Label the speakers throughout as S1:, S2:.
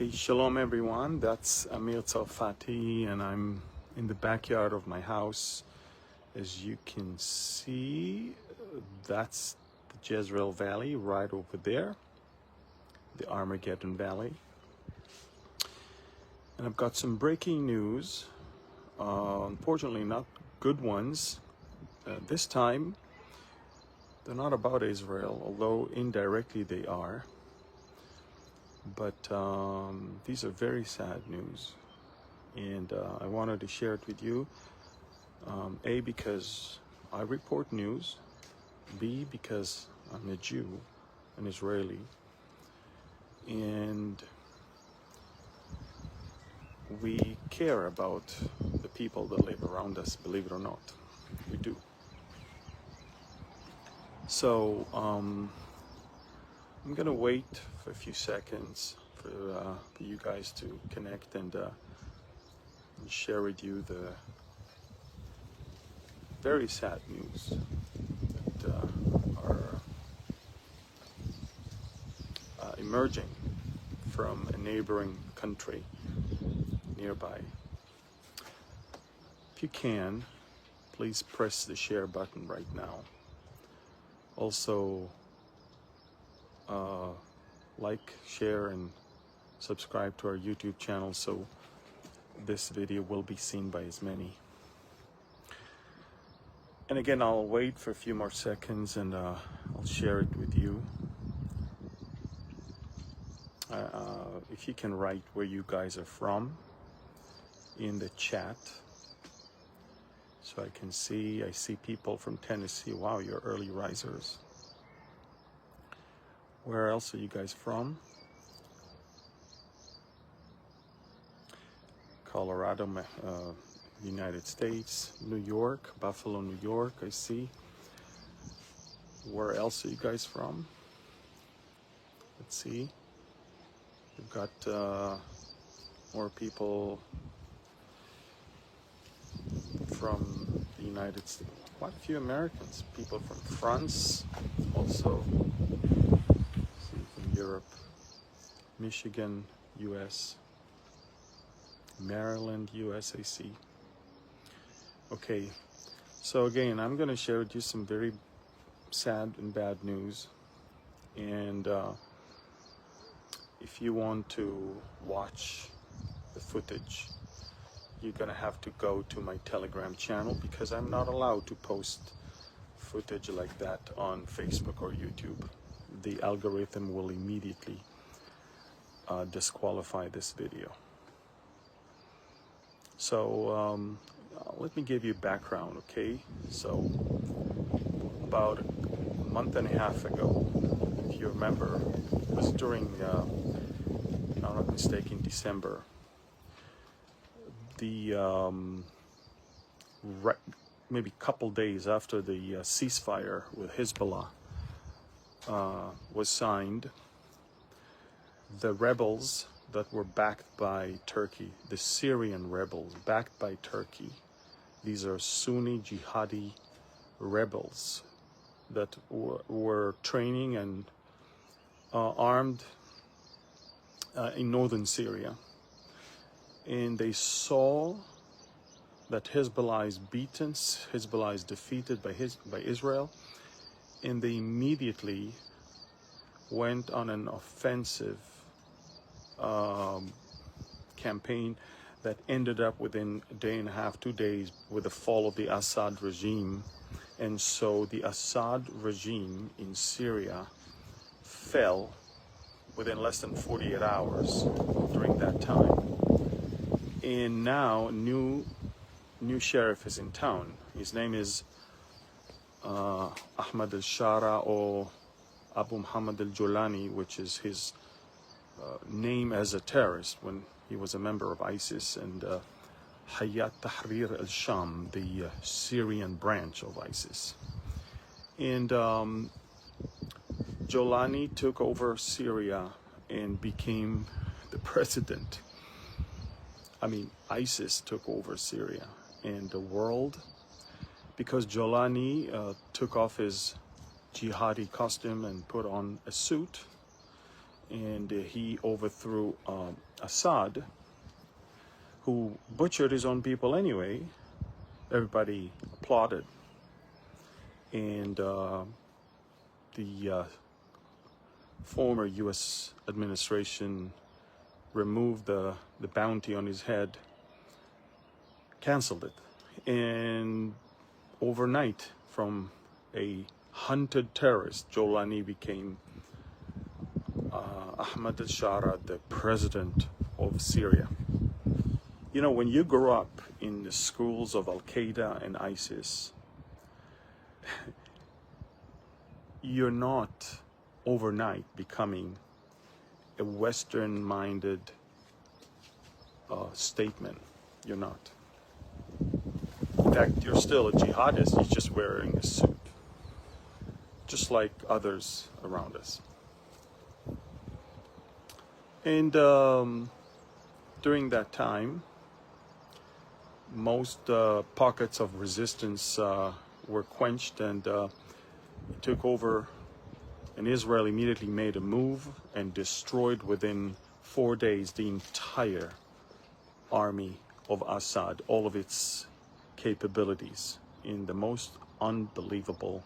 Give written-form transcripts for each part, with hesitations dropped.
S1: Hey, shalom everyone. That's Amir Tsarfati, and I'm in the backyard of my house. As you can see, that's the Jezreel Valley right over there, the Armageddon Valley. And I've got some breaking news, unfortunately not good ones. This time, they're not about Israel, although indirectly they are. But these are very sad news, and I wanted to share it with you. A, because I report news. B, because I'm a Jew, an Israeli, and we care about the people that live around us, believe it or not. We do. So I'm gonna wait for a few seconds for you guys to connect and share with you the very sad news that are emerging from a neighboring country nearby. If you can, please press the share button right now. Also, like, share, and subscribe to our YouTube channel so this video will be seen by as many. And again, I'll wait for a few more seconds and I'll share it with you. If you can write where you guys are from in the chat so I can see. I see people from Tennessee. Wow, you're early risers. Where else are you guys from? Colorado, United States, New York, Buffalo, New York, I see. Where else are you guys from? Let's see. We've got more people from the United States. Quite a few Americans. People from France, also. Europe, Michigan, US, Maryland, US, I see. Okay, so again, I'm going to share with you some very sad and bad news. And if you want to watch the footage, you're going to have to go to my Telegram channel, because I'm not allowed to post footage like that on Facebook or YouTube. The algorithm will immediately disqualify this video. So let me give you background, okay? So about a month and a half ago, if you remember, it was during, if I'm not mistaken, December. The maybe a couple days after the ceasefire with Hezbollah was signed, the rebels that were backed by Turkey, the Syrian rebels backed by Turkey, these are Sunni jihadi rebels that were training and armed in northern Syria. And they saw that Hezbollah is beaten, Hezbollah is defeated by Israel, and they immediately went on an offensive campaign that ended up within a day and a half, 2 days, with the fall of the Assad regime. And so the Assad regime in Syria fell within less than 48 hours during that time. And now new sheriff is in town. His name is Ahmad al-Shara, or Abu Muhammad al-Julani, which is his name as a terrorist when he was a member of ISIS, and Hayat Tahrir al-Sham, the Syrian branch of ISIS. And Julani took over Syria and became the president. I mean, ISIS took over Syria and the world, because Julani took off his jihadi costume and put on a suit and he overthrew Assad, who butchered his own people anyway. Everybody applauded, and the former U.S. administration removed the bounty on his head, canceled it, and overnight, from a hunted terrorist, Jolani became Ahmad al-Shara, the president of Syria. You know, when you grow up in the schools of Al-Qaeda and ISIS, you're not overnight becoming a Western-minded statement. You're not. In fact, you're still a jihadist. You're just wearing a suit, just like others around us. And during that time, most pockets of resistance were quenched, and took over, and Israel immediately made a move and destroyed within 4 days the entire army of Assad, all of its capabilities, in the most unbelievable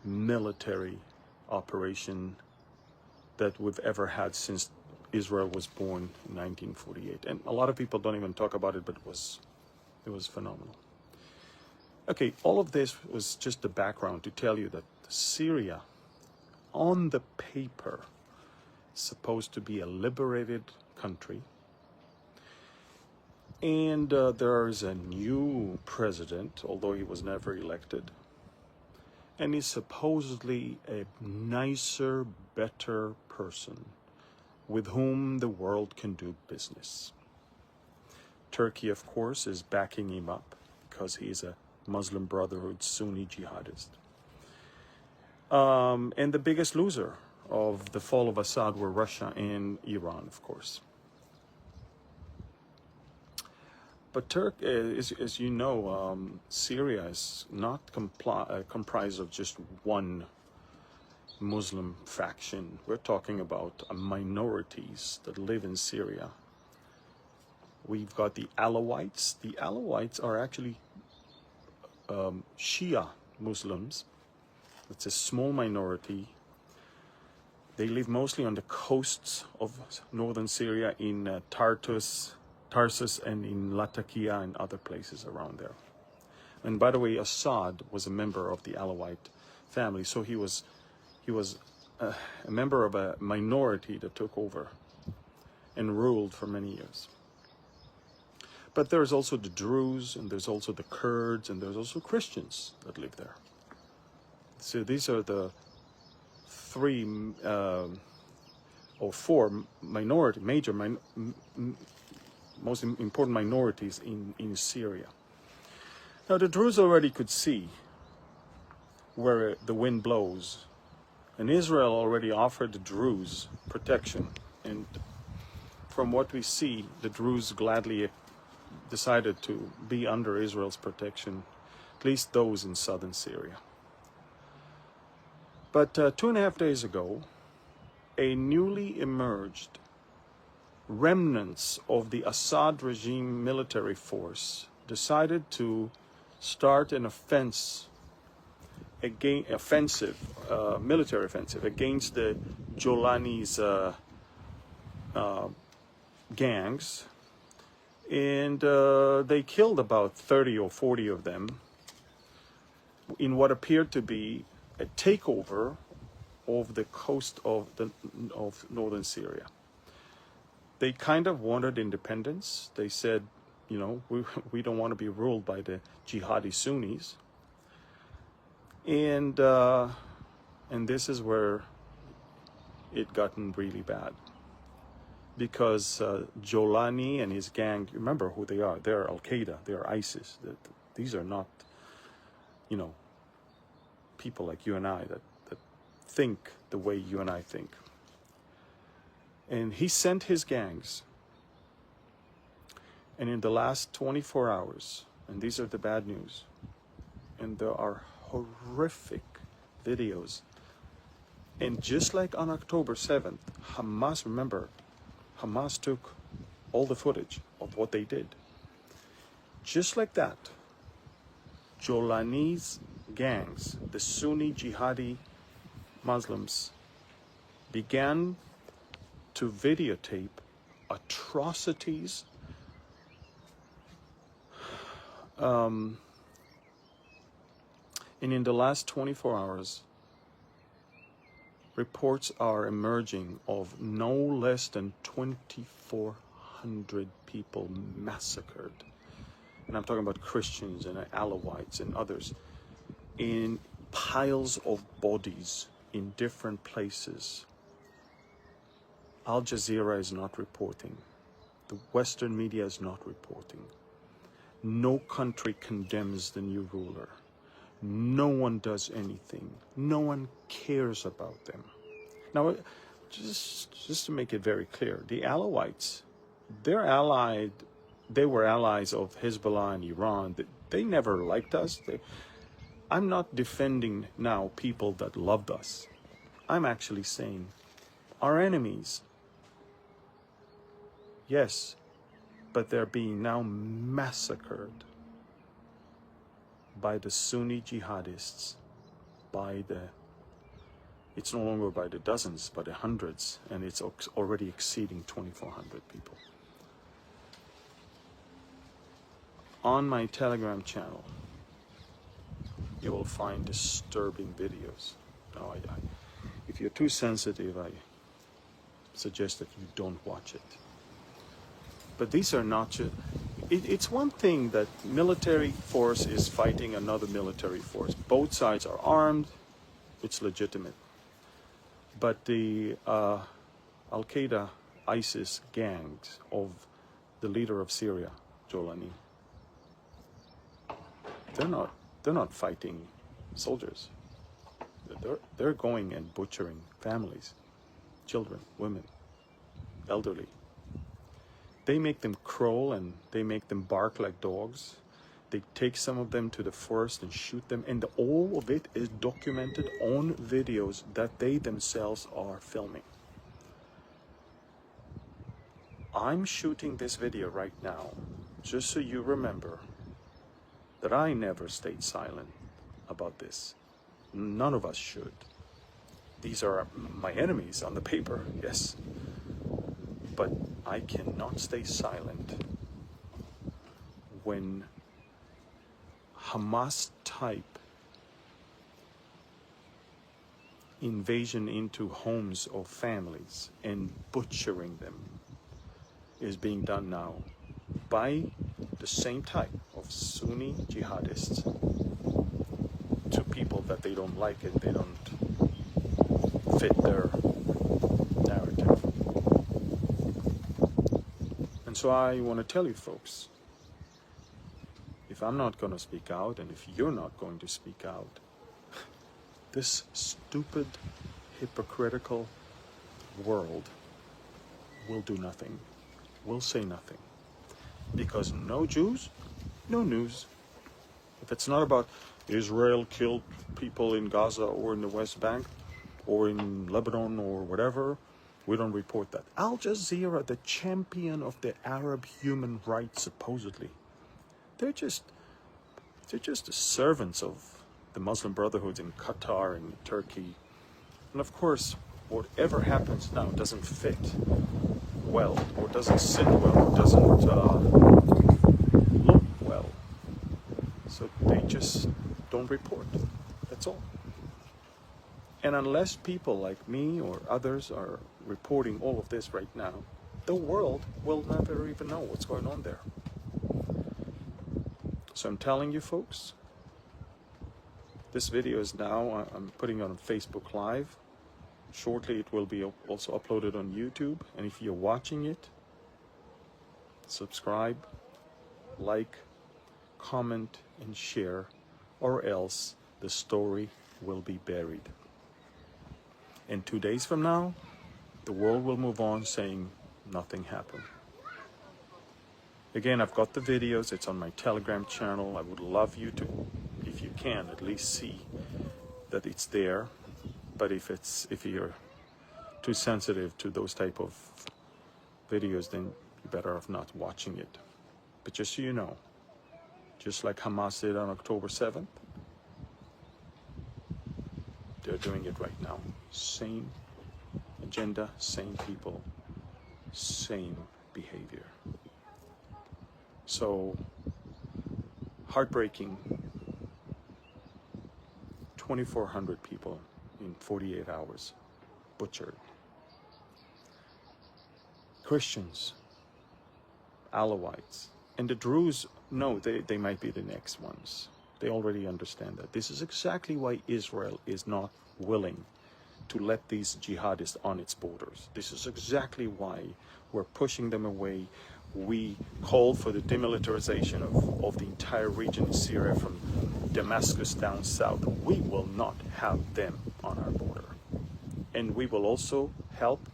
S1: military operation that we've ever had since Israel was born in 1948. And a lot of people don't even talk about it, but it was phenomenal. Okay, all of this was just the background to tell you that Syria, on the paper, is supposed to be a liberated country. And there is a new president, although he was never elected. And he's supposedly a nicer, better person with whom the world can do business. Turkey, of course, is backing him up because he's a Muslim Brotherhood Sunni jihadist. And the biggest loser of the fall of Assad were Russia and Iran, of course. But as you know, Syria is not comprised of just one Muslim faction. We're talking about minorities that live in Syria. We've got the Alawites. The Alawites are actually Shia Muslims. It's a small minority. They live mostly on the coasts of northern Syria, in Tarsus and in Latakia and other places around there. And by the way, Assad was a member of the Alawite family, so he was a member of a minority that took over and ruled for many years. But there's also the Druze, and there's also the Kurds, and there's also Christians that live there. So these are the three or four most important minorities in Syria. Now the Druze already could see where the wind blows, and Israel already offered the Druze protection, and from what we see, the Druze gladly decided to be under Israel's protection, at least those in southern Syria. But 2.5 days ago, a newly emerged remnants of the Assad regime military force decided to start an military offensive against the Jolani's gangs, and they killed about 30 or 40 of them in what appeared to be a takeover of the coast of northern Syria. They kind of wanted independence. They said, you know, we don't want to be ruled by the jihadi Sunnis. And this is where it gotten really bad. Because Jolani and his gang, remember who they are. They're Al-Qaeda, they're ISIS. These are not, you know, people like you and I that think the way you and I think. And he sent his gangs. And in the last 24 hours, and these are the bad news, and there are horrific videos And just like on October 7th, remember, Hamas took all the footage of what they did. Just like that, Jolani's gangs, the Sunni jihadi Muslims, began to videotape atrocities and in the last 24 hours, reports are emerging of no less than 2,400 people massacred. And I'm talking about Christians and Alawites and others, in piles of bodies in different places. Al Jazeera is not reporting. The Western media is not reporting. No country condemns the new ruler. No one does anything. No one cares about them. Now, just to make it very clear, the Alawites, they were allies of Hezbollah and Iran. They never liked us. I'm not defending now people that loved us. I'm actually saying our enemies, yes, but they're being now massacred by the Sunni jihadists, it's no longer by the dozens, but the hundreds, and it's already exceeding 2,400 people. On my Telegram channel, you will find disturbing videos. Now, if you're too sensitive, I suggest that you don't watch it. But these are not just... It's one thing that military force is fighting another military force. Both sides are armed. It's legitimate. But the Al-Qaeda, ISIS gangs of the leader of Syria, Jolani, they're not fighting soldiers. They're going and butchering families, children, women, elderly. They make them crawl and they make them bark like dogs. They take some of them to the forest and shoot them, and all of it is documented on videos that they themselves are filming. I'm shooting this video right now just so you remember that I never stayed silent about this. None of us should. These are my enemies on the paper, yes. But I cannot stay silent when Hamas-type invasion into homes of families and butchering them is being done now by the same type of Sunni jihadists to people that they don't like it, they don't fit their narrative. And so I want to tell you folks, if I'm not going to speak out, and if you're not going to speak out, this stupid, hypocritical world will do nothing, will say nothing. Because no Jews, no news. If it's not about Israel killed people in Gaza or in the West Bank or in Lebanon or whatever, we don't report that. Al Jazeera, the champion of the Arab human rights, supposedly, they're just the servants of the Muslim Brotherhood in Qatar and Turkey. And of course, whatever happens now doesn't fit well, or doesn't sit well, or doesn't look well. So they just don't report. That's all. And unless people like me or others are reporting all of this right now, the world will never even know what's going on there. So I'm telling you folks, this video is now, I'm putting it on Facebook Live. Shortly it will be also uploaded on YouTube. And if you're watching it, subscribe, like, comment, and share, or else the story will be buried. And 2 days from now, the world will move on saying nothing happened. Again, I've got the videos. It's on my Telegram channel. I would love you to, if you can, at least see that it's there. But if you're too sensitive to those type of videos, then you're better off not watching it. But just so you know, just like Hamas did on October 7th, they're doing it right now. Same agenda, same people, same behavior. So, heartbreaking. 2,400 people in 48 hours butchered. Christians, Alawites, and the Druze know they might be the next ones. They already understand that. This is exactly why Israel is not willing to let these jihadists on its borders. This is exactly why we're pushing them away. We call for the demilitarization of the entire region in Syria from Damascus down south. We will not have them on our border. And we will also help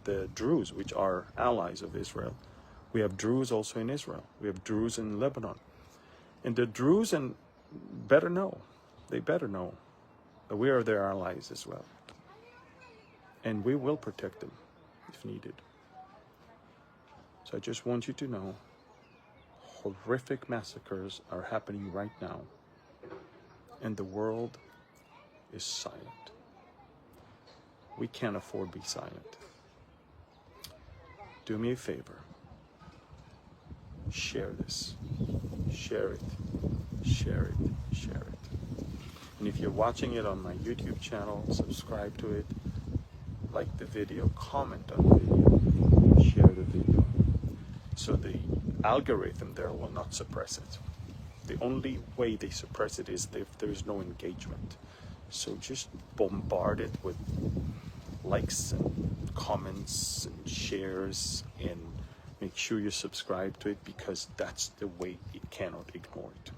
S1: the Druze, which are allies of Israel. We have Druze also in Israel. We have Druze in Lebanon. And the Druze better know that we are their allies as well. And we will protect them if needed. So I just want you to know, horrific massacres are happening right now. And the world is silent. We can't afford to be silent. Do me a favor. Share this. Share it. Share it. Share it. And if you're watching it on my YouTube channel, subscribe to it. Like the video, comment on the video, share the video. So the algorithm there will not suppress it. The only way they suppress it is if there is no engagement. So just bombard it with likes and comments and shares, and make sure you subscribe to it, because that's the way it cannot ignore it.